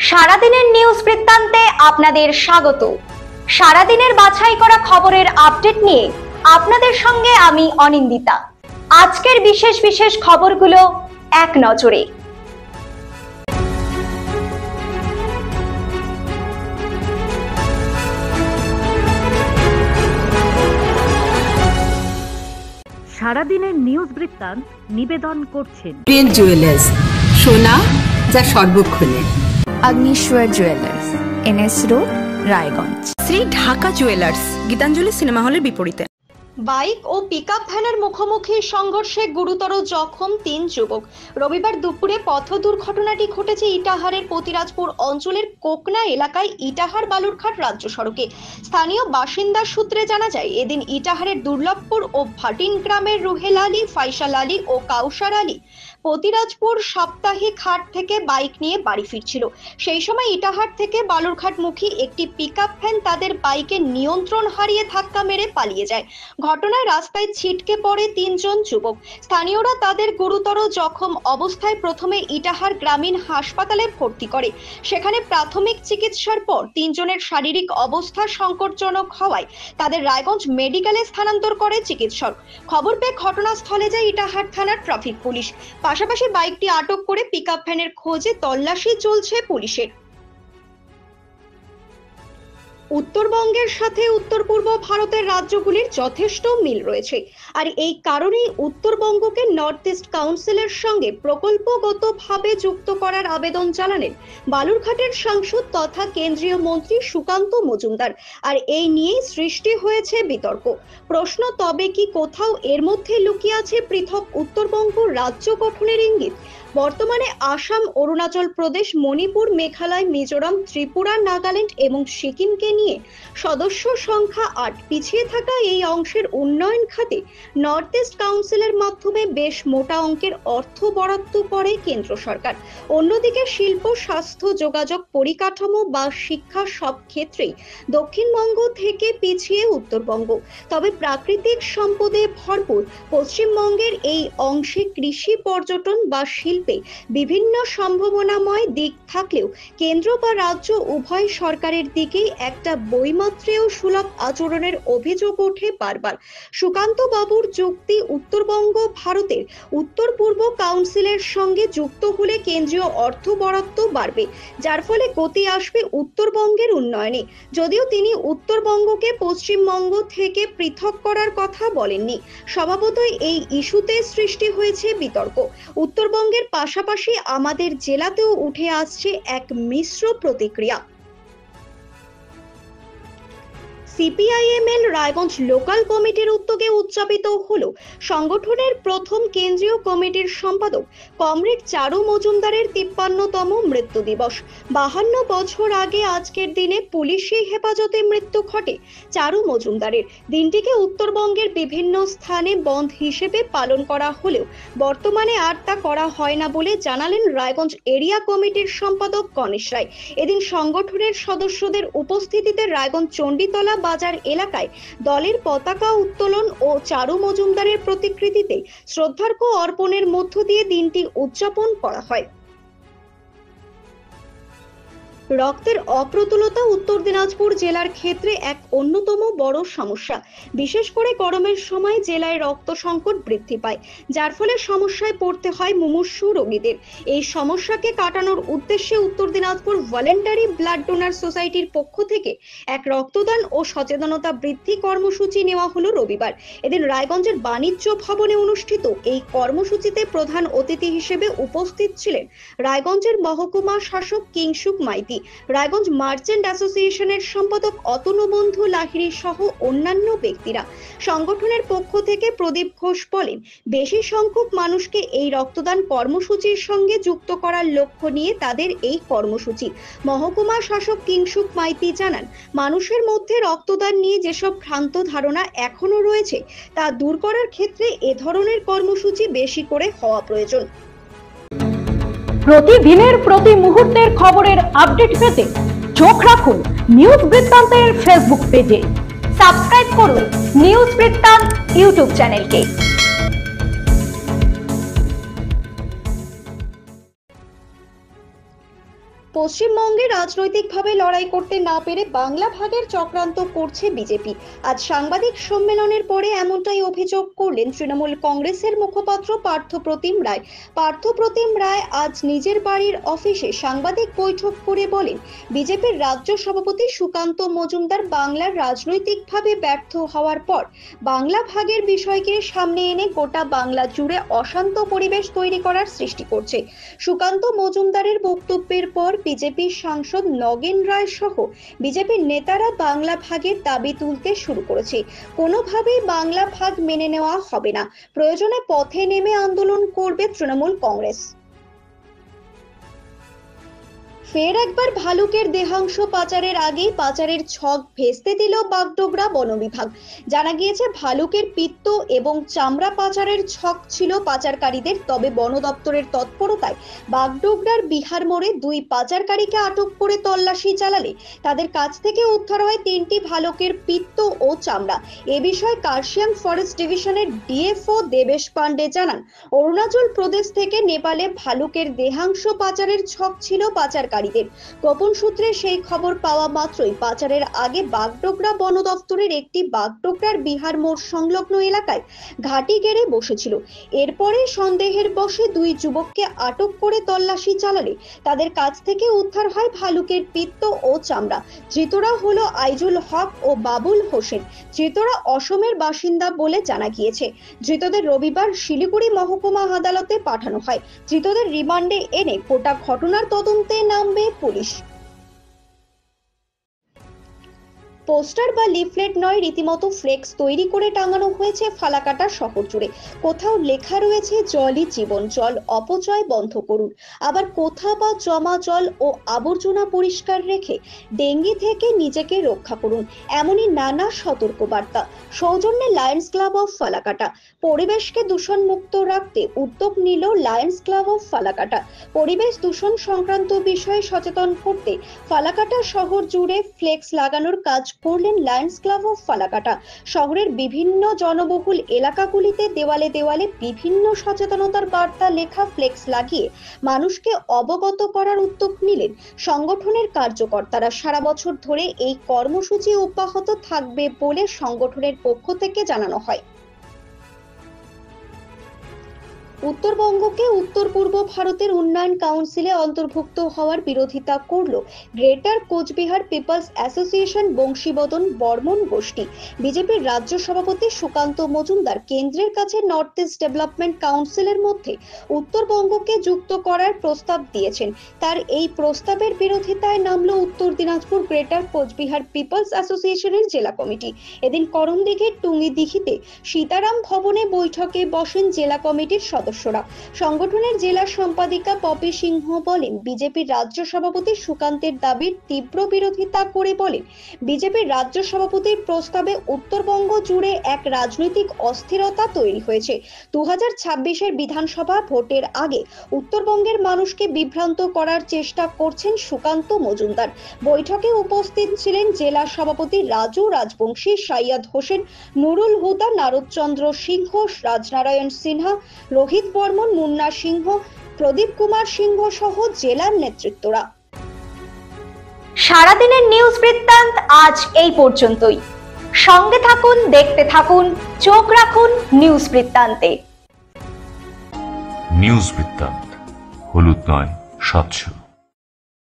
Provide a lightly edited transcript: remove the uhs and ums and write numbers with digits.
সারাদিনের নিউজ বৃত্তান্তে আপনাদের স্বাগত। সারাদিনের বাছাই করা খবরের আপডেট নিয়ে আপনাদের সঙ্গে আমি অনিন্দিতা। আজকের বিশেষ বিশেষ খবরগুলো এক নজরে। সারাদিনের নিউজ বৃত্তান্ত নিবেদন করছেন প্রিন্ট জুয়েলার্স, সোনা যা সর্বক্ষণের। Agnishwar jewellers, NS road, Raiganj. Shri Dhaka jewellers, Gitanjali cinema হলের বিপরীতে। বাইক ও পিকআপ ভ্যানের মুখোমুখি সংঘর্ষে গুরুতর জখম 3 যুবক। রবিবার দুপুরে পথ দুর্ঘটনাটি ঘটেছে ইটাহারের পতিরাজপুর অঞ্চলের কোকনা এলাকায় ইটাহার বালুরঘাট রাজ্য সড়কে। স্থানীয় বাসিন্দা সূত্রে জানা যায়, এদিন ইটাহারের দুর্লভপুর ও ভাটিন গ্রামের রুহেল আলী, ফাইসাল আলী ও কাউসার আলী পতিরাজপুর সাপ্তাহিক হাট থেকে বাইক নিয়ে বাড়ি ফিরছিল। সেই সময় ইটাহার থেকে বালুরঘাটমুখী একটি পিকআপ ভ্যান তাদের বাইকের নিয়ন্ত্রণ হারিয়ে ধাক্কা মেরে পালিয়ে যায়। ঘটনায় রাস্তায় ছিটকে পড়ে 3 জন যুবক। স্থানীয়রা তাদের গুরুতর জখম অবস্থায় প্রথমে ইটাহার গ্রামীণ হাসপাতালে ভর্তি করে। সেখানে প্রাথমিক চিকিৎসার পর 3 জনের শারীরিক অবস্থা সংকটজনক হওয়ায় তাদের রায়গঞ্জ মেডিকেলে স্থানান্তর করে চিকিৎসক। খবর পেয়ে ঘটনাস্থলে যায় ইটাহার থানার ট্রাফিক পুলিশ। পাশাপাশি বাইকটি আটক করে পিকআপ ভ্যানের খোঁজে তল্লাশি চলছে পুলিশের। উত্তরবঙ্গের সাথে উত্তর পূর্ব ভারতের রাজ্যগুলির যথেষ্ট মিল রয়েছে, আর এই কারণেই উত্তরবঙ্গকে নর্থ ইস্ট কাউন্সিলের সঙ্গে প্রকল্পগতভাবে যুক্ত করার আবেদন জানালেন বালুরঘাটের সাংসদ তথা কেন্দ্রীয় মন্ত্রী সুকান্ত মজুমদার। আর এই নিয়েই সৃষ্টি হয়েছে বিতর্ক। প্রশ্ন, তবে কি কোথাও এর মধ্যে লুকিয়ে আছে পৃথক উত্তরবঙ্গ রাজ্য গঠনের ইঙ্গিত? বর্তমানে আসাম, অরুণাচল প্রদেশ, মণিপুর, মেঘালয়, মিজোরাম, ত্রিপুরা, নাগাল্যান্ড এবং সিকিমকে নিয়ে সদস্য সংখ্যা 8 পিছিয়ে থাকা এই অংশের উন্নয়ন খাতে নর্থ ইস্ট কাউন্সিলের মাধ্যমে বেশ মোটা অঙ্কের অর্থ বরাদ্দ করে কেন্দ্র সরকার। অন্যদিকে শিল্প, স্বাস্থ্য, যোগাযোগ, পরিকাঠামো বা শিক্ষা সব ক্ষেত্রেই দক্ষিণবঙ্গ থেকে পিছিয়ে উত্তরবঙ্গ। তবে প্রাকৃতিক সম্পদে ভরপুর পশ্চিমবঙ্গের এই অংশে কৃষি, পর্যটন বা শিল্প বিভিন্ন সম্ভাবনাময় দিক থাকলেও কেন্দ্র বা রাজ্য উভয় সরকারের দিকেই একটা বৈমাত্রেয় সুলভ আচরণের অভিযোগ ওঠে বারবার। সুকান্ত বাবুর যুক্তি, উত্তরবঙ্গ ভারতের উত্তর পূর্ব কাউন্সিলের সঙ্গে যুক্ত হলে কেন্দ্রীয় অর্থ বরাদ্দ বাড়বে, যার ফলে গতি আসবে উত্তরবঙ্গের উন্নয়নে। যদিও তিনি উত্তরবঙ্গকে পশ্চিমবঙ্গ থেকে পৃথক করার কথা বলেননি। স্বভাবতই এই ইস্যুতে সৃষ্টি হয়েছে বিতর্ক। উত্তরবঙ্গের পাশাপাশি আমাদের জেলাতেও উঠে আসছে এক মিশ্র প্রতিক্রিয়া। সিপিআইএমএল রায়গঞ্জ লোকাল কমিটির উদ্যোগে উদযাপিত হলো সংগঠনের প্রথম কেন্দ্রীয় কমিটির সম্পাদক কমরেড চারু মজুমদারের 53তম মৃত্যু দিবস। 52 বছর আগে আজকের দিনে পুলিশি হেফাজতে মৃত্যু ঘটে চারু মজুমদারের। দিনটিকে উত্তরবঙ্গের বিভিন্ন স্থানে বন্ধ হিসেবে পালন করা হলেও বর্তমানে আর তা করা হয় না বলে জানালেন রায়গঞ্জ এরিয়া কমিটির সম্পাদক গণেশ রায়। এদিন সংগঠনের সদস্যদের উপস্থিতিতে রায়গঞ্জ চণ্ডীতলা বাজার এলাকায় দলের পতাকা উত্তোলন ও চারু মজুমদারের প্রতিকৃতিতে শ্রদ্ধার্ঘ্য অর্পণের মধ্য দিয়ে দিনটি উদযাপন করা হয়। রক্তের অপ্রতুলতা উত্তর দিনাজপুর জেলার ক্ষেত্রে এক অন্যতম বড় সমস্যা। বিশেষ করে গরমের সময় জেলায় রক্ত সংকট বৃদ্ধি পায়, যার ফলে সমস্যায় পড়তে হয় মুমূর্ষু রোগীদের। এই সমস্যাকে কাটানোর উদ্দেশ্যে উত্তর দিনাজপুর ভলেন্টারি ব্লাড ডোনার সোসাইটির পক্ষ থেকে এক রক্তদান ও সচেতনতা বৃদ্ধি কর্মসূচি নেওয়া হলো রবিবার। এদিন রায়গঞ্জের বাণিজ্য ভবনে অনুষ্ঠিত এই কর্মসূচিতে প্রধান অতিথি হিসেবে উপস্থিত ছিলেন রায়গঞ্জের মহকুমা শাসক কিংসুক মাইতি, রায়গঞ্জ মার্চেন্ট অ্যাসোসিয়েশনের সম্পাদক অতনুবন্ধু লাহিড়ী সহ অন্যান্য ব্যক্তিরা। সংগঠনের পক্ষ থেকে প্রদীপ ঘোষ বলেন, বেশি সংখ্যক মানুষকে এই রক্তদান কর্মসূচির সঙ্গে যুক্ত করার লক্ষ্য নিয়ে তাদের এই কর্মসূচি। মহকুমা শাসক কিংসুক মাইতি জানান, মানুষের মধ্যে রক্তদান নিয়ে যেসব ভ্রান্ত ধারণা এখনো রয়েছে তা দূর করার ক্ষেত্রে এ ধরনের কর্মসূচি বেশি করে হওয়া প্রয়োজন। প্রতিদিনের প্রতি মুহূর্তের খবরের আপডেট পেতে চোখ রাখুন নিউজ বৃত্তান্তের ফেসবুক পেজে। সাবস্ক্রাইব করুন নিউজ বৃত্তান্ত ইউটিউব চ্যানেলকে। পশ্চিমবঙ্গে রাজনৈতিকভাবে লড়াই করতে না পেরে বাংলা ভাগের চক্রান্ত করছে বিজেপি। আজ সাংবাদিক সম্মেলনের পরে এমনটাই অভিযোগ করলেন তৃণমূল কংগ্রেসের মুখপাত্র পার্থপ্রতিম রায়। পার্থপ্রতিম রায় আজ নিজের বাড়ির অফিসে সাংবাদিক বৈঠক করে বলেন, বিজেপির রাজ্য সভাপতি সুকান্ত মজুমদার বাংলার রাজনৈতিকভাবে ব্যর্থ হওয়ার পর বাংলা ভাগের বিষয়কে সামনে এনে গোটা বাংলা জুড়ে অশান্ত পরিবেশ তৈরি করার সৃষ্টি করছে। সুকান্ত মজুমদারের বক্তব্যের পর বিজেপির সাংসদ নগেন রায় সহ বিজেপির নেতারা বাংলা ভাগের দাবি তুলতে শুরু করেছে। কোনোভাবেই বাংলা ভাগ মেনে নেওয়া হবে না, প্রয়োজনে পথে নেমে আন্দোলন করবে তৃণমূল কংগ্রেস। ফের একবার ভালুকের দেহাংশ পাচারের আগেই পাচারের ছক ভেস্তে দিল বাগডোগরা বন বিভাগ। জানা গিয়েছে, ভালুকের পিত্ত এবং চামড়া পাচারের ছক ছিল পাচারকারীদের, তবে বন দপ্তরের তৎপরতায় বাগডোগরার বিহার মোড়ে দুই পাচারকারীকে আটক করে তল্লাশি চালালে তাদের কাছ থেকে উদ্ধার হয় 3টি ভালুকের পিত্ত ও চামড়া। এ বিষয়ে কার্শিয়াং ফরেস্ট ডিভিশনের ডিএফও দেবেশ পান্ডে জানান, অরুণাচল প্রদেশ থেকে নেপালে ভালুকের দেহাংশ পাচারের ছক ছিল পাচারকারী। গোপন সূত্রে সেই খবর পাওয়া মাত্রই পাচারের আগে বাগডোগরা বন দপ্তরের একটি বাগডোগরার বিহার মোড় সংলগ্ন এলাকায় ঘাঁটি গেড়ে বসেছিল। এরপরে সন্দেহের বশে দুই যুবককে আটক করে তল্লাশি চালালে তাদের কাছ থেকে উদ্ধার হয় ভালুকের পিত্ত ও চামড়া। ধৃতরা হলো আইজুল হক ও বাবুল হোসেন। ধৃতরা অসমের বাসিন্দা বলে জানা গিয়েছে। ধৃতদের রবিবার শিলিগুড়ি মহকুমা আদালতে পাঠানো হয়। ধৃতদের রিমান্ডে এনে গোটা ঘটনার তদন্তে নামবে পুলিশ। পোস্টার বা লিফলেট নয়, রীতিমতো ফ্লেক্স তৈরি করে টাঙানো হয়েছে ফালাকাটা শহর জুড়ে। কোথাও লেখা রয়েছে জলই জীবন, জল অপচয় বন্ধ করুন। আবার কোথাও বা জমা জল ও আবর্জনা পরিষ্কার রেখে ডেঙ্গি থেকে নিজেকে রক্ষা করুন, এমনই নানা সতর্কবার্তা। সৌজন্যে লায়ন্স ক্লাব অফ ফালাকাটা। পরিবেশকে দূষণ মুক্ত রাখতে উদ্যোগ নিল লায়ন্স ক্লাব অফ ফালাকাটা। পরিবেশ দূষণ সংক্রান্ত বিষয়ে সচেতন করতে ফালাকাটা শহর জুড়ে ফ্লেক্স লাগানোর কাজ করলেন লায়ন্স ক্লাব অফ ফালাকাটা। শহরের বিভিন্ন জনবহুল এলাকাগুলিতে দেওয়ালে দেওয়ালে বিভিন্ন সচেতনতার বার্তা লেখা ফ্লেক্স লাগিয়ে মানুষকে অবগত করার উদ্যোগ নিলেন সংগঠনের কার্যকর্তারা। সারা বছর ধরে এই কর্মসূচি অব্যাহত থাকবে বলে সংগঠনের পক্ষ থেকে জানানো হয়। উত্তরবঙ্গকে উত্তর পূর্ব ভারতের উন্নয়ন কাউন্সিলে অন্তর্ভুক্ত হওয়ার বিরোধিতা করল greater Cooch Behar people's association Bangshibadan Barman গোষ্ঠী। বিজেপির রাজ্য সভাপতি সুকান্ত মজুমদার কেন্দ্রের কাছে নর্থ ইস্ট ডেভেলপমেন্ট কাউন্সিলের মধ্যে উত্তরবঙ্গকে যুক্ত করার প্রস্তাব দিয়েছেন। তার এই প্রস্তাবের বিরোধিতায় নামল উত্তর দিনাজপুর গ্রেটার কোচবিহার পিপলস অ্যাসোসিয়েশনের জেলা কমিটি। এদিন করণদিঘির টুঙ্গিদিঘিতে সীতারাম ভবনে বৈঠকে বসেন জেলা কমিটির সদস্যরা। সংগঠনের জেলা সম্পাদিকা পপি সিংহ বলেন, বিজেপির রাজ্য সভাপতি সুকান্তের দাবির তীব্র বিরোধিতা করে বলেন, বিজেপির রাজ্য সভাপতির প্রস্তাবে উত্তরবঙ্গ জুড়ে এক রাজনৈতিক অস্থিরতা তৈরি হয়েছে। 2026-এর বিধানসভা ভোটের আগে উত্তরবঙ্গের মানুষকে বিভ্রান্ত করার চেষ্টা করছেন সুকান্ত মজুমদার। বৈঠকে উপস্থিত ছিলেন জেলা সভাপতি রাজু রাজবংশী, সাইয়াদ হোসেন, নুরুল হুদা, নারদচন্দ্র সিংহ, রাজনারায়ণ সিনহা, রোহিত বর্মন, মুন্না সিংহ, প্রদীপ কুমার সিংহ সহ জেলার নেতৃত্বরা। সারাদিনের নিউজ বৃত্তান্ত আজ এই পর্যন্তই। সঙ্গে থাকুন, দেখতে থাকুন, চোখ রাখুন নিউজ বৃত্তান্তে। নিউজ বৃত্তান্ত, হলুদ নয়, স্বচ্ছ।